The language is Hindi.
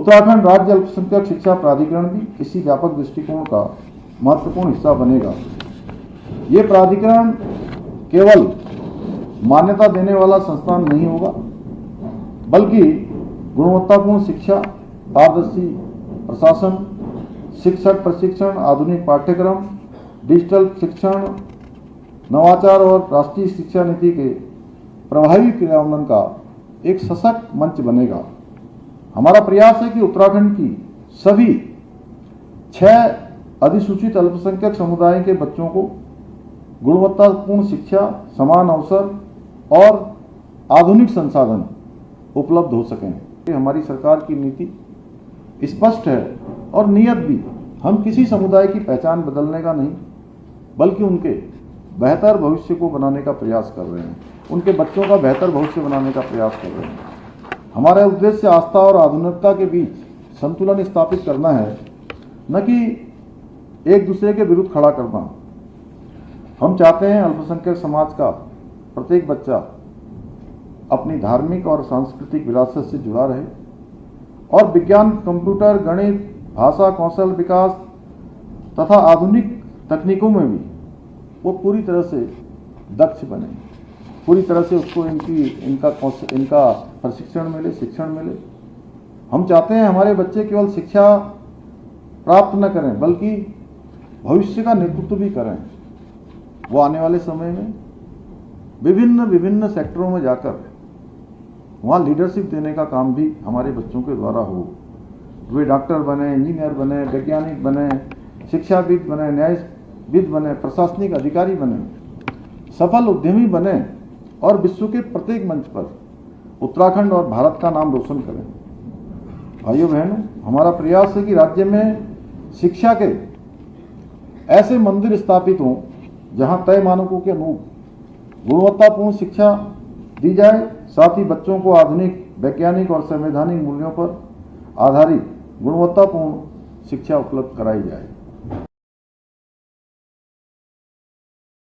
उत्तराखंड राज्य अल्पसंख्यक शिक्षा प्राधिकरण भी इसी व्यापक दृष्टिकोण का महत्वपूर्ण हिस्सा बनेगा। ये प्राधिकरण केवल मान्यता देने वाला संस्थान नहीं होगा, बल्कि गुणवत्तापूर्ण शिक्षा, पारदर्शी प्रशासन, शिक्षक प्रशिक्षण, आधुनिक पाठ्यक्रम, डिजिटल शिक्षण, नवाचार और राष्ट्रीय शिक्षा नीति के प्रभावी क्रियान्वयन का एक सशक्त मंच बनेगा। हमारा प्रयास है कि उत्तराखंड की सभी 6 अधिसूचित अल्पसंख्यक समुदाय के बच्चों को गुणवत्तापूर्ण शिक्षा, समान अवसर और आधुनिक संसाधन उपलब्ध हो सकें। हमारी सरकार की नीति स्पष्ट है और नियत भी। हम किसी समुदाय की पहचान बदलने का नहीं, बल्कि उनके बेहतर भविष्य को बनाने का प्रयास कर रहे हैं, उनके बच्चों का बेहतर भविष्य बनाने का प्रयास कर रहे हैं। हमारा उद्देश्य आस्था और आधुनिकता के बीच संतुलन स्थापित करना है, न कि एक दूसरे के विरुद्ध खड़ा करना। हम चाहते हैं अल्पसंख्यक समाज का प्रत्येक बच्चा अपनी धार्मिक और सांस्कृतिक विरासत से जुड़ा रहे और विज्ञान, कंप्यूटर, गणित, भाषा, कौशल विकास तथा आधुनिक तकनीकों में भी वो पूरी तरह से दक्ष बने, पूरी तरह से उसको इनका प्रशिक्षण मिले, शिक्षण मिले। हम चाहते हैं हमारे बच्चे केवल शिक्षा प्राप्त न करें, बल्कि भविष्य का नेतृत्व भी करें। वो आने वाले समय में विभिन्न सेक्टरों में जाकर वहाँ लीडरशिप देने का काम भी हमारे बच्चों के द्वारा हो। वे डॉक्टर बने, इंजीनियर बने, वैज्ञानिक बने, शिक्षाविद बने, न्यायविद बने, प्रशासनिक अधिकारी बने, सफल उद्यमी बने और विश्व के प्रत्येक मंच पर उत्तराखंड और भारत का नाम रोशन करें। भाइयों बहनों, हमारा प्रयास है कि राज्य में शिक्षा के ऐसे मंदिर स्थापित हों जहां तय मानकों के अनुरूप गुणवत्तापूर्ण शिक्षा दी जाए, साथ ही बच्चों को आधुनिक, वैज्ञानिक और संवैधानिक मूल्यों पर आधारित गुणवत्तापूर्ण शिक्षा उपलब्ध कराई जाए।